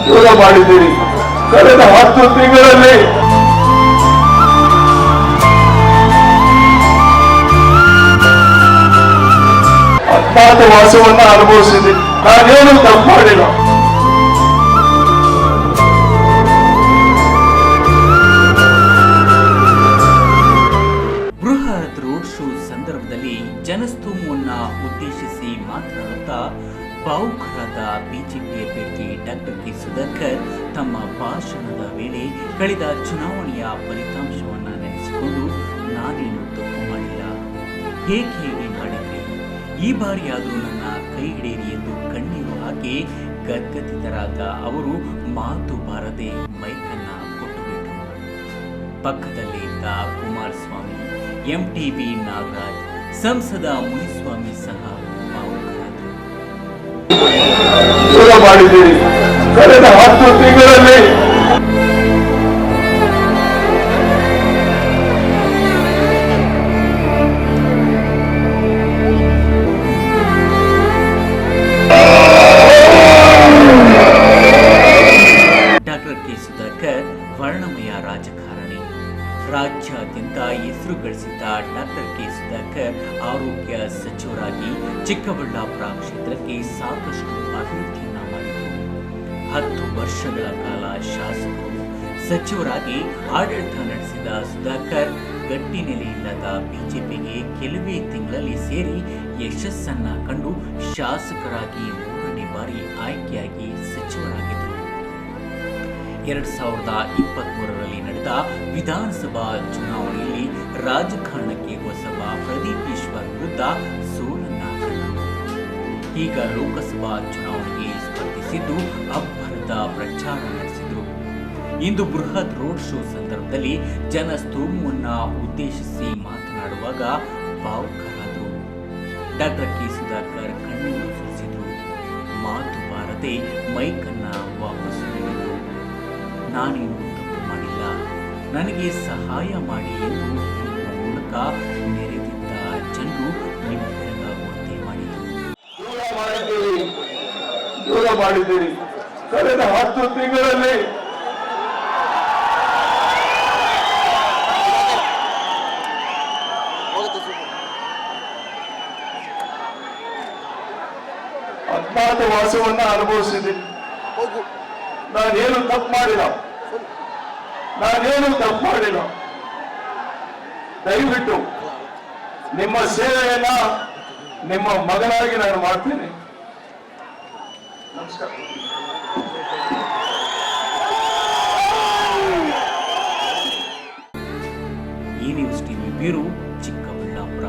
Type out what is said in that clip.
ದೂರ ಮಾಡಿದ್ದೀರಿ. ಕಳೆದ 10 ತಿಂಗಳಲ್ಲಿ ವಾಸವನ್ನ ಅನುಭವಿಸಿದೆ. ನಾನೇನು ತಪ್ಪು ಮಾಡಿಲ್ಲ. ಬೃಹತ್ ರೋಡ್ ಶೋ ಸಂದರ್ಭದಲ್ಲಿ ಜನಸ್ತೋಮವನ್ನ ಉದ್ದೇಶಿಸಿ ಮಾತನಾಡುತ್ತಾ ಭಾವುಕರಾದ ಬಿಜೆಪಿ ಅಭ್ಯರ್ಥಿ ಡಾಕ್ಟರ್ ಕೆ ಸುಧಾಕರ್ ತಮ್ಮ ಭಾಷಣದ ವೇಳೆ ಕಳೆದ ಚುನಾವಣೆಯ ಫಲಿತಾಂಶವನ್ನು ನೆನೆಸಿಕೊಂಡು ನಾನೇನು ತಪ್ಪು ಮಾಡಿಲ್ಲ, ಹೇಗೆ ಮಾಡಿದ್ರಿ, ಈ ಬಾರಿಯಾದರೂ ನನ್ನ ಕೈ ಹಿಡಿಯಿರಿ ಎಂದು ಕಣ್ಣೀರು ಹಾಕಿ ಗದ್ಗದಿತರಾದ ಅವರು ಮಾತು ಬಾರದೆ ಮೈಕನ್ನ ಕೊಟ್ಟುಬಿಟ್ರು. ಪಕ್ಕದಲ್ಲಿ ಇದ್ದ ಕುಮಾರಸ್ವಾಮಿ, ಎಂಟಿಬಿ ನಾಗರಾಜ್, ಸಂಸದ ಮುನಿಸ್ವಾಮಿ ಸಹ ಭಾವುಕರಾದರು. ದೂರ ಮಾಡಿದ್ದೀರಿ. ಕಳೆದ 10 ತಿಂಗಳಲ್ಲಿ ಡಾಕ್ಟರ್ ಕೆ ಸುಧಾಕರ್ ವರ್ಣಮಯ ರಾಜಕಾರಣಿ. ರಾಜ್ಯಾದ್ಯಂತ ಹೆಸರು ಗಳಿಸಿದ್ದ ಡಾಕ್ಟರ್ ಕೆ ಸುಧಾಕರ್ ಆರೋಗ್ಯ ಸಚಿವರಾಗಿ ಚಿಕ್ಕಬಳ್ಳಾಪುರ ಕ್ಷೇತ್ರಕ್ಕೆ ಸಾಕಷ್ಟು ಅಭಿವೃದ್ಧಿಯನ್ನ ಮಾಡಿದರು. 10 ವರ್ಷಗಳ ಕಾಲ ಶಾಸಕರು, ಸಚಿವರಾಗಿ ಆಡಳಿತ ನಡೆಸಿದ ಸುಧಾಕರ್ ಗಟ್ಟಿ ನೆಲೆಯಿಲ್ಲದ ಬಿಜೆಪಿಗೆ ಕೆಲವೇ ತಿಂಗಳಲ್ಲಿ ಸೇರಿ ಯಶಸ್ಸನ್ನ ಕಂಡು ಶಾಸಕರಾಗಿ 3ನೇ ಬಾರಿ ಆಯ್ಕೆಯಾಗಿ ಸಚಿವರಾಗಿದ್ದರು. 2023ರಲ್ಲಿ ನಡೆದ ವಿಧಾನಸಭಾ ಚುನಾವಣೆಯಲ್ಲಿ ರಾಜಕಾರಣಕ್ಕೆ ಹೊಸಬ ಪ್ರದೀಪ್ ಈಶ್ವರ್ ವಿರುದ್ಧ ಸೋಲನ್ನ ಕಂಡರು. ಈಗ ಲೋಕಸಭಾ ಚುನಾವಣೆಗೆ ಸ್ಪರ್ಧಿಸಿದ್ದು ಅಬ್ಬರದ ಪ್ರಚಾರ ನಡೆಸಿದರು. ಇಂದು ಬೃಹತ್ ರೋಡ್ ಶೋ ಸಂದರ್ಭದಲ್ಲಿ ಜನಸ್ತೋಮವನ್ನ ಉದ್ದೇಶಿಸಿ ಮಾತನಾಡುವಾಗ ಭಾವುಕರಾದರು. ಡಾಕ್ಟರ್ ಕೆ ಸುಧಾಕರ್ ಕಣ್ಣೀರು ಸುರಿಸಿದರು. ಮಾತು ಬಾರದೆ ಮೈಕನ್ನ ವಾಪಸ್ ನೀಡಿದರು. ನಾನೇನು ತಪ್ಪು ಮಾಡಿಲ್ಲ, ನನಗೆ ಸಹಾಯ ಮಾಡಿ ಎಂದು ಹೇಳುವ ಮೂಲಕ ನೆರೆದಿದ್ದ ಜನರು ನಿಬ್ಬೆರಗಾಗುವಂತೆ ಮಾಡಿದರು. ದೂರ ಮಾಡಿದ್ದೀರಿ. ಕಳೆದ 10 ತಿಂಗಳಲ್ಲಿ ವಾಸವನ್ನ ಅನುಭವಿಸಿದೆ. ನಾನೇನು ತಪ್ಪು ಮಾಡಿಲ್ಲ. ದಯವಿಟ್ಟು ನಿಮ್ಮ ಸೇವೆಯನ್ನ ನಿಮ್ಮ ಮಗನಾಗಿ ನಾನು ಮಾಡ್ತೇನೆ. ನಮಸ್ಕಾರ. ಈ ನ್ಯೂಸ್ ಟಿವಿ ಬ್ಯೂರೋ, ಚಿಕ್ಕಬಳ್ಳಾಪುರ.